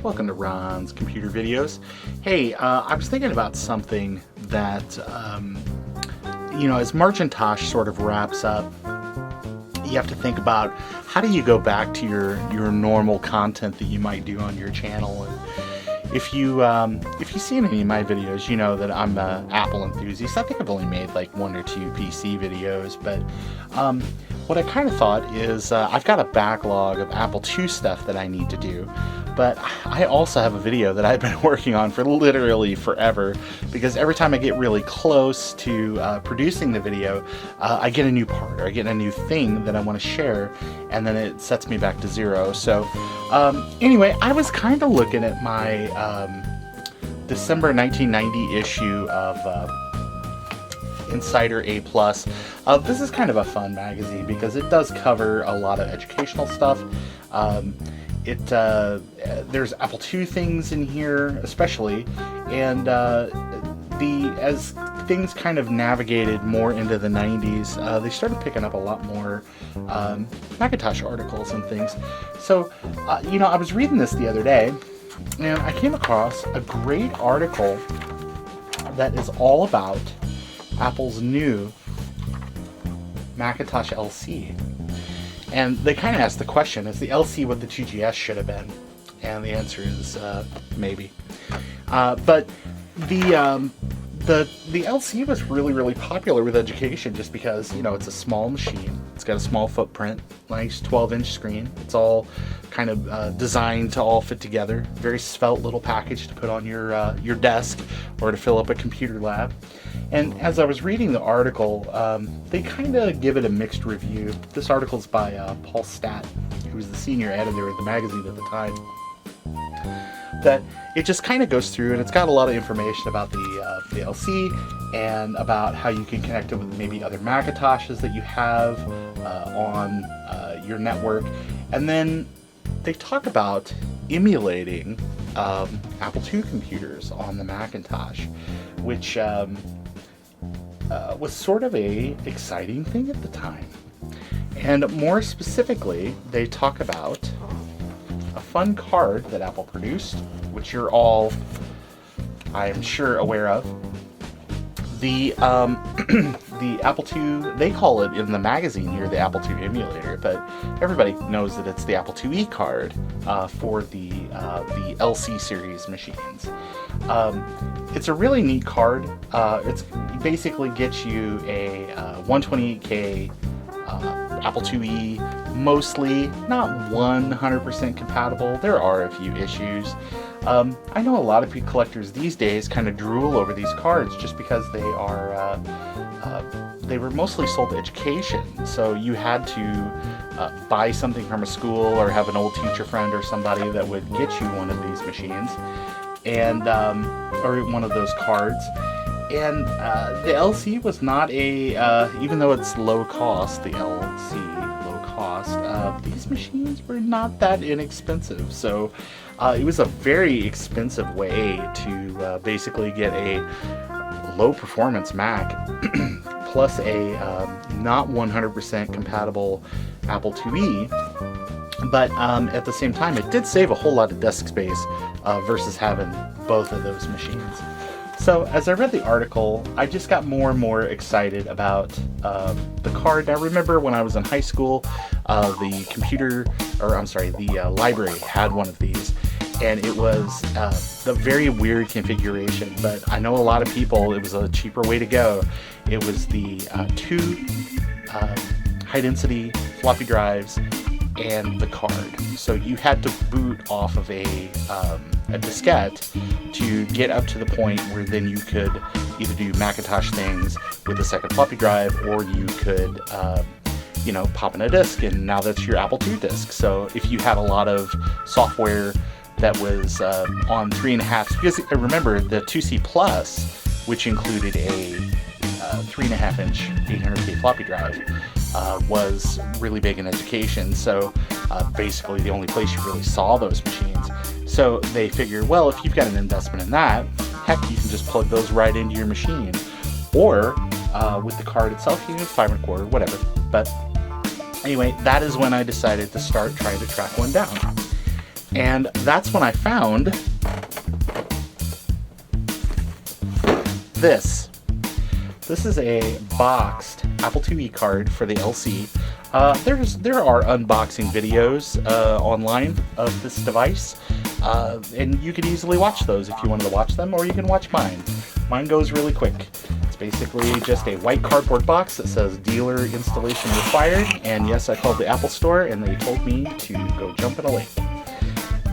Welcome to Ron's Computer Videos. Hey, I was thinking about something that, as Macintosh sort of wraps up, you have to think about how do you go back to your normal content that you might do on your channel. And if you've seen any of my videos, you know that I'm an Apple enthusiast. I think I've only made like 1 or 2 PC videos, but what I kind of thought is I've got a backlog of Apple II stuff that I need to do. But I also have a video that I've been working on for literally forever, because every time I get really close to producing the video, I get a new part or I get a new thing that I want to share, and then it sets me back to zero. So anyway, I was kind of looking at my December 1990 issue of Insider A+. This is kind of a fun magazine because it does cover a lot of educational stuff. There's Apple II things in here, especially, and as things kind of navigated more into the 90s, they started picking up a lot more Macintosh articles and things. So, I was reading this the other day, and I came across a great article that is all about Apple's new Macintosh LC. And they kind of asked the question, is the LC what the 2GS should have been? And the answer is maybe. But the LC was really, really popular with education just because, it's a small machine. It's got a small footprint, nice 12-inch screen. It's all kind of designed to all fit together. Very svelte little package to put on your desk or to fill up a computer lab. And as I was reading the article, they kind of give it a mixed review. This article's by Paul Statt, who was the senior editor of the magazine at the time. That it just kind of goes through, and it's got a lot of information about the LC and about how you can connect it with maybe other Macintoshes that you have on your network. And then they talk about emulating Apple II computers on the Macintosh, which was sort of a exciting thing at the time. And more specifically, they talk about a fun card that Apple produced, which you're all, I am sure, aware of. The Apple II, they call it in the magazine here the Apple II emulator, but everybody knows that it's the Apple IIe Card for the LC series machines. It's a really neat card. It basically gets you a 128K Apple IIe, mostly, not 100% compatible. There are a few issues. I know a lot of collectors these days kind of drool over these cards just because they were mostly sold to education. So you had to buy something from a school or have an old teacher friend or somebody that would get you one of these machines, and or one of those cards. And the LC was not even though it's low cost, the LC low cost, these machines were not that inexpensive. So it was a very expensive way to basically get a low performance Mac plus a not 100% compatible Apple IIe. But at the same time, it did save a whole lot of desk space versus having both of those machines. So as I read the article, I just got more and more excited about the card. Now, remember when I was in high school, the library had one of these, and it was the very weird configuration. But I know a lot of people, it was a cheaper way to go. It was the 2 high-density floppy drives and the card. So you had to boot off of a diskette to get up to the point where then you could either do Macintosh things with the second floppy drive, or you could pop in a disk, and now that's your Apple II disk. So if you had a lot of software that was on 3.5, because I remember the 2C Plus, which included a 3.5-inch 800K floppy drive, was really big in education. So basically the only place you really saw those machines. So they figured, well, if you've got an investment in that, heck, you can just plug those right into your machine. Or with the card itself, you can do 5 1/4, whatever. But anyway, that is when I decided to start trying to track one down. And that's when I found this. This is a boxed Apple IIe card for the LC. There are unboxing videos online of this device, and you could easily watch those if you wanted to watch them, or you can watch mine. Mine goes really quick. It's basically just a white cardboard box that says dealer installation required, and yes, I called the Apple store and they told me to go jump in a lake.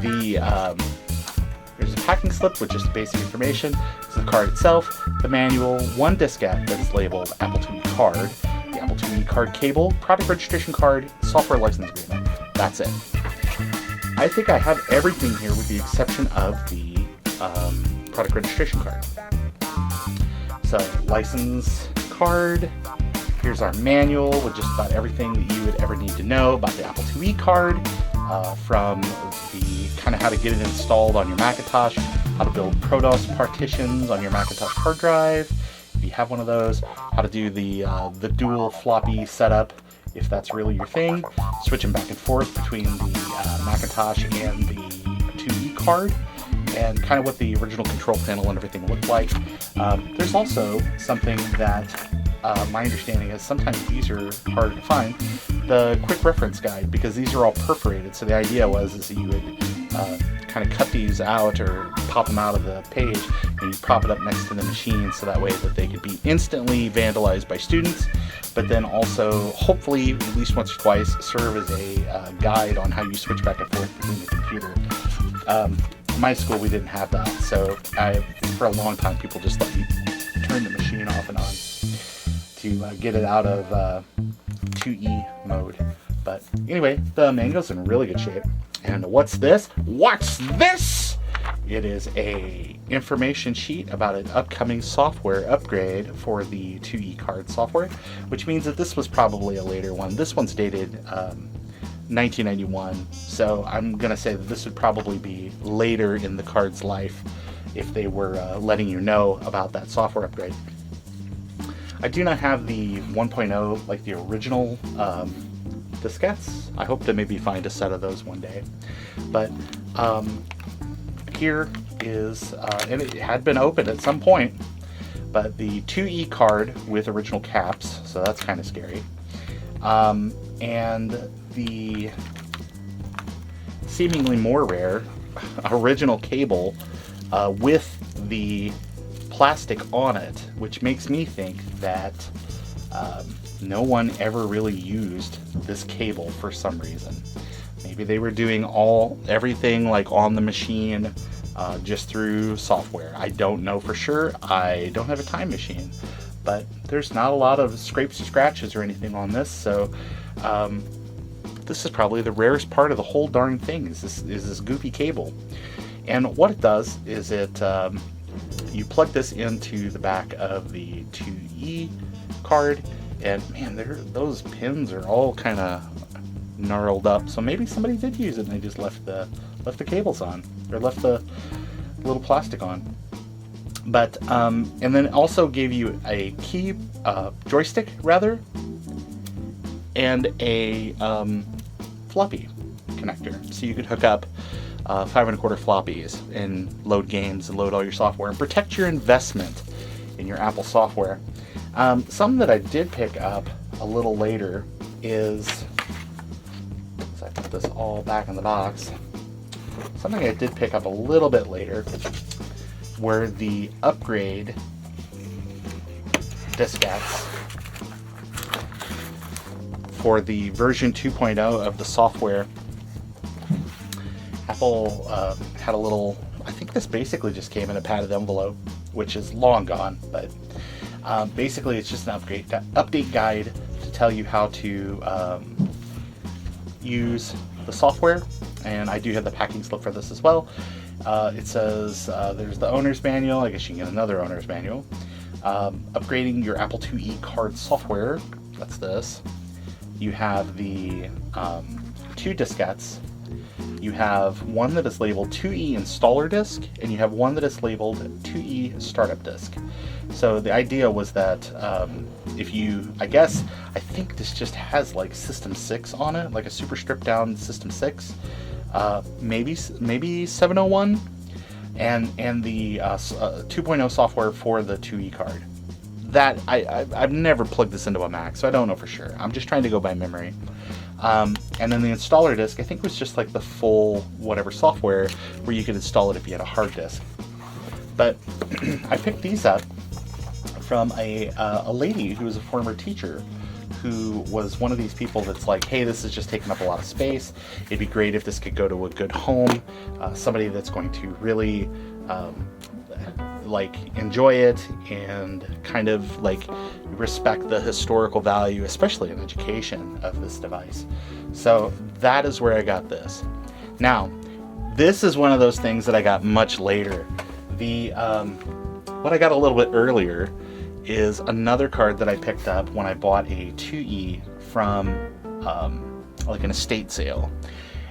There's a packing slip with just basic information. This is the card itself, the manual, one diskette that is labeled Apple IIe Card, the Apple IIe Card cable, product registration card, software license agreement. That's it. I think I have everything here with the exception of the product registration card. So, license card. Here's our manual with just about everything that you would ever need to know about the Apple IIe Card, from the kind of how to get it installed on your Macintosh, how to build ProDOS partitions on your Macintosh hard drive, if you have one of those, how to do the dual floppy setup, if that's really your thing, switching back and forth between the Macintosh and the IIe Card, and kind of what the original control panel and everything looked like. There's also something that my understanding is sometimes these are harder to find, the quick reference guide, because these are all perforated. So the idea was that you would kind of cut these out or pop them out of the page, and you prop it up next to the machine so that way that they could be instantly vandalized by students, but then also hopefully at least once or twice serve as a guide on how you switch back and forth between the computer. My school, we didn't have that, so for a long time people just let you turn the machine off and on to get it out of 2E mode. But anyway, the manual's in really good shape. And what's this? What's this? It is a information sheet about an upcoming software upgrade for the IIe Card software, which means that this was probably a later one. This one's dated 1991, so I'm going to say that this would probably be later in the card's life if they were letting you know about that software upgrade. I do not have the 1.0, like the original diskettes. I hope to maybe find a set of those one day. But here is, and it had been opened at some point, but the IIe Card with original caps, so that's kind of scary. And the seemingly more rare original cable with the plastic on it, which makes me think that no one ever really used this cable for some reason. Maybe they were doing everything like on the machine just through software. I don't know for sure. I don't have a time machine, but there's not a lot of scrapes or scratches or anything on this, so this is probably the rarest part of the whole darn thing is this goofy cable. And what it does is you plug this into the back of the IIe Card, and man, those pins are all kind of gnarled up. So maybe somebody did use it and they just left the cables on, or left the little plastic on. But and then it also gave you a key joystick rather, and a floppy connector, so you could hook up 5 1/4 floppies and load games and load all your software and protect your investment in your Apple software. Something that I did pick up a little later is, so I put this all back in the box, something I did pick up a little bit later were the upgrade diskettes for the version 2.0 of the software. Apple had a little, I think this basically just came in a padded envelope, which is long gone, but basically it's just an update guide to tell you how to use the software, and I do have the packing slip for this as well. It says there's the owner's manual, I guess you can get another owner's manual. Upgrading your Apple IIe Card software, that's this. You have the 2 diskettes. You have one that is labeled 2E installer disk, and you have one that is labeled 2E startup disk. So the idea was that if you, I think this just has like System 6 on it, like a super stripped down System 6. maybe 701, and the 2.0 software for the IIe card. That I've never plugged this into a Mac, so I don't know for sure. I'm just trying to go by memory. And then the installer disk, I think, was just like the full whatever software where you could install it if you had a hard disk. But I picked these up from a lady who was a former teacher, who was one of these people that's like, hey, this is just taking up a lot of space. It'd be great if this could go to a good home, somebody that's going to really like enjoy it and kind of like respect the historical value, especially in education, of this device. So that is where I got this. Now, this is one of those things that I got much later. The what I got a little bit earlier is another card that I picked up when I bought a IIe from like an estate sale.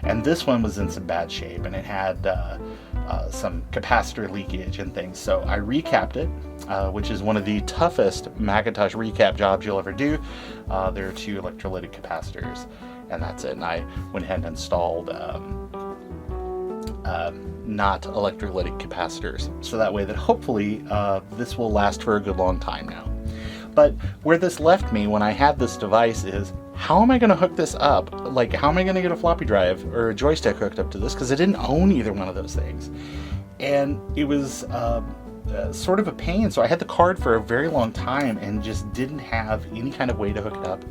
And this one was in some bad shape, and it had some capacitor leakage and things. So I recapped it, which is one of the toughest Macintosh recap jobs you'll ever do. There are 2 electrolytic capacitors, and that's it. And I went ahead and installed not electrolytic capacitors, so that way that hopefully this will last for a good long time now. But where this left me when I had this device is, how am I going to hook this up? Like, how am I going to get a floppy drive or a joystick hooked up to this? Because I didn't own either one of those things. And it was sort of a pain. So I had the card for a very long time and just didn't have any kind of way to hook it up,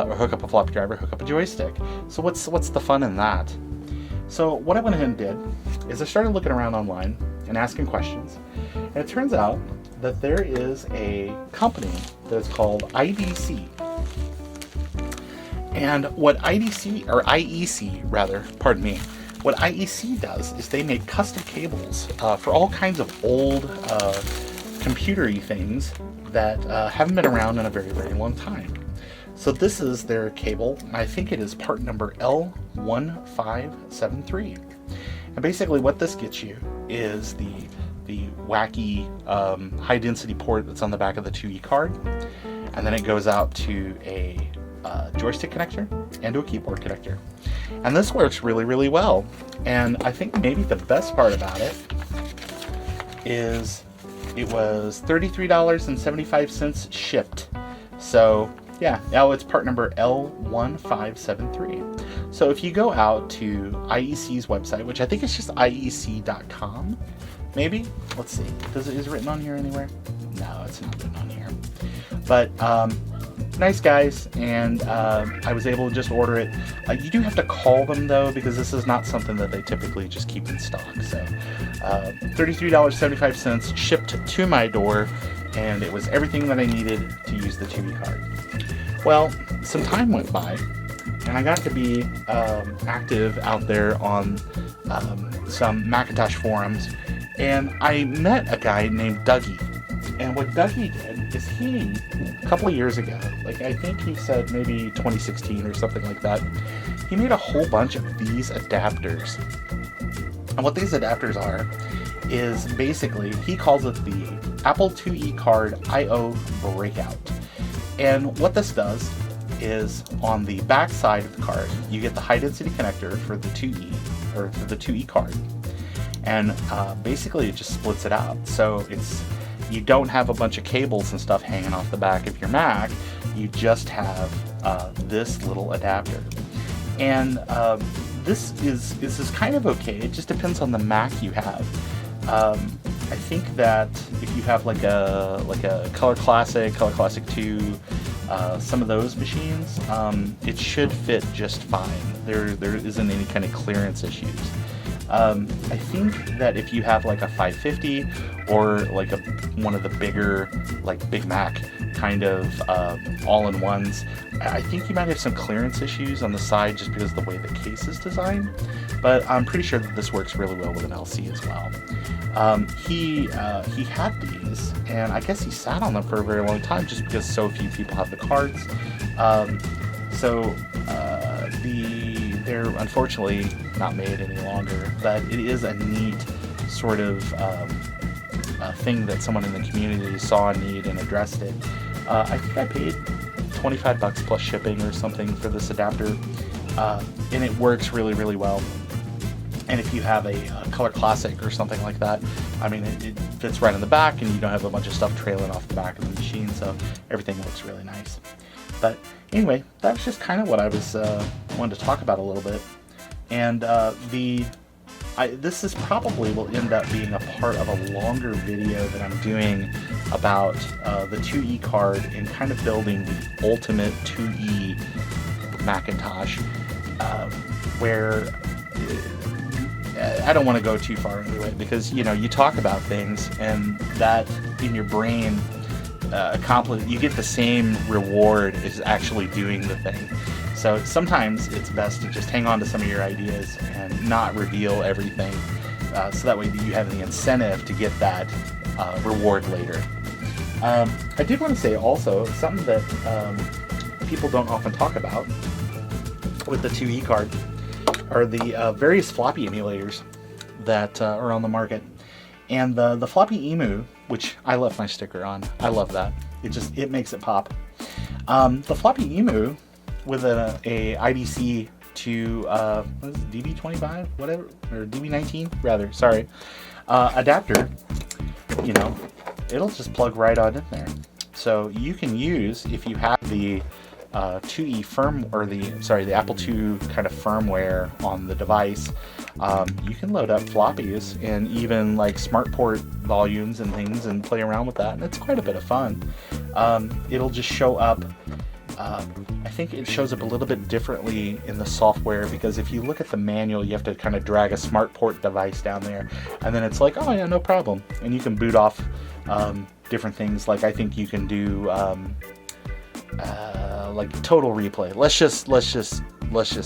or hook up a floppy drive or hook up a joystick. So what's the fun in that? So what I went ahead and did is I started looking around online and asking questions. And it turns out that there is a company that's called IDC. And what IEC rather, pardon me, what IEC does is they make custom cables for all kinds of old computery things that haven't been around in a very, very long time. So this is their cable. I think it is part number L1573. And basically what this gets you is the wacky high density port that's on the back of the IIe card. And then it goes out to a joystick connector and to a keyboard connector. And this works really, really well. And I think maybe the best part about it is it was $33.75 shipped. So yeah, now it's part number L1573. So if you go out to IEC's website, which I think is just IEC.com, maybe? Let's see. Is it written on here anywhere? No, it's not written on here. But nice guys, and I was able to just order it. You do have to call them though, because this is not something that they typically just keep in stock. So $33.75 shipped to my door, and it was everything that I needed to use the IIe card. Well, some time went by, and I got to be active out there on some Macintosh forums, and I met a guy named Dougie. And what Dougie did is he, a couple of years ago, like I think he said maybe 2016 or something like that, he made a whole bunch of these adapters. And what these adapters are is basically, he calls it the Apple IIe Card I/O breakout. And what this does is, on the back side of the card, you get the high density connector for the IIe, or for the IIe card. And basically it just splits it out. So you don't have a bunch of cables and stuff hanging off the back of your Mac. You just have this little adapter. And this is kind of okay. It just depends on the Mac you have. I think that if you have like a Color Classic 2, some of those machines, it should fit just fine. There isn't any kind of clearance issues. I think that if you have like a 550 or like one of the bigger, like Big Mac kind of all-in-ones, I think you might have some clearance issues on the side just because of the way the case is designed. But I'm pretty sure that this works really well with an LC as well. He had these, and I guess he sat on them for a very long time just because so few people have the cards. They're unfortunately not made any longer, but it is a neat sort of thing that someone in the community saw a need and addressed it. I think I paid $25 plus shipping or something for this adapter, and it works really, really well. And if you have a Color Classic or something like that, I mean, it fits right in the back, and you don't have a bunch of stuff trailing off the back of the machine, so everything looks really nice. But anyway, that was just kind of what I was wanted to talk about a little bit. And this is probably will end up being a part of a longer video that I'm doing about the IIe card and kind of building the ultimate IIe Macintosh, where I don't want to go too far into it, because you know, you talk about things and that in your brain you get the same reward as actually doing the thing. So sometimes it's best to just hang on to some of your ideas and not reveal everything, so that way you have the incentive to get that reward later. I did want to say also something that people don't often talk about with the IIe card are the various floppy emulators that are on the market. And the Floppy EMU, which I left my sticker on, I love that. It makes it pop. The Floppy EMU with a IDC to what is it, DB25, whatever, or DB19 rather, sorry, adapter, you know, it'll just plug right on in there. So you can use, if you have the IIe the Apple II kind of firmware on the device, you can load up floppies and even like SmartPort volumes and things and play around with that, and it's quite a bit of fun. It'll just show up, I think it shows up a little bit differently in the software, because if you look at the manual, you have to kind of drag a SmartPort device down there, and then it's like, oh yeah, no problem, and you can boot off different things. Like I think you can do like Total Replay. Let's just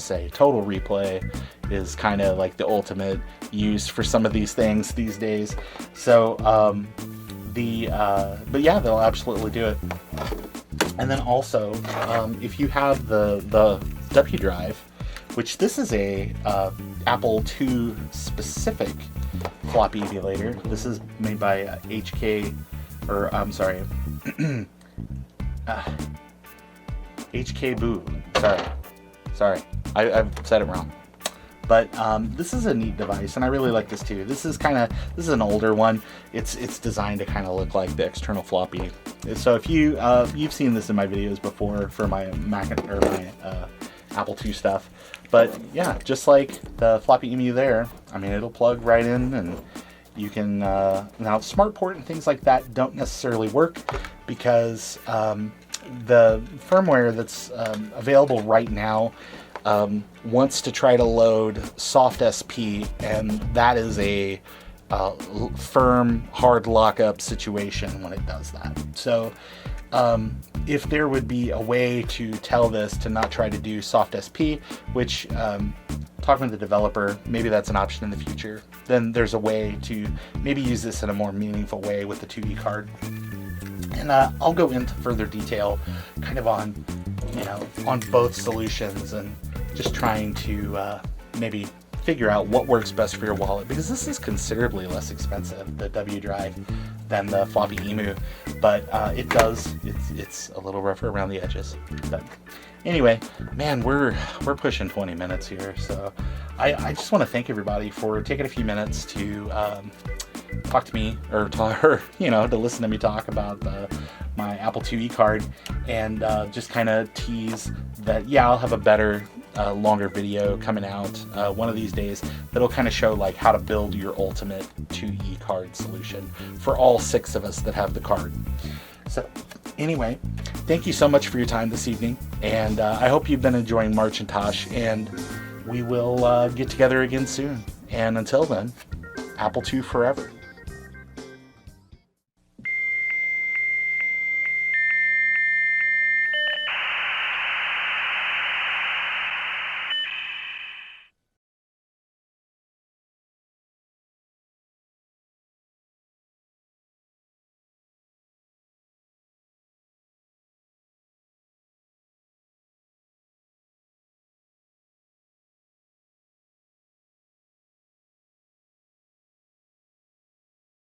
say Total Replay is kind of like the ultimate use for some of these things these days. So but yeah, they'll absolutely do it. And then also, if you have the W drive, which this is a Apple II specific floppy emulator. This is made by HK, or I'm sorry, HK Boo. Sorry, I've said it wrong. But this is a neat device, and I really like this too. This is an older one. It's designed to kind of look like the external floppy. So if you've seen this in my videos before for my Apple II stuff. But yeah, just like the floppy EMU there, I mean, it'll plug right in, and you can now SmartPort and things like that don't necessarily work, because the firmware that's available right now wants to try to load soft SP, and that is a firm hard lockup situation when it does that. So if there would be a way to tell this to not try to do soft SP, which talking to the developer, maybe that's an option in the future, then there's a way to maybe use this in a more meaningful way with the IIe card. And I'll go into further detail kind of on, you know, on both solutions, and just trying to maybe figure out what works best for your wallet, because this is considerably less expensive, the W drive, than the floppy EMU, but it's a little rougher around the edges. But anyway, man, we're pushing 20 minutes here, so I just want to thank everybody for taking a few minutes to talk to me, or to listen to me talk about my Apple IIe card, and just kind of tease that, yeah, I'll have a better longer video coming out one of these days that'll kind of show like how to build your ultimate IIe card solution for all 6 of us that have the card. So anyway, thank you so much for your time this evening, and I hope you've been enjoying Marcintosh, and we will get together again soon. And until then, Apple II forever.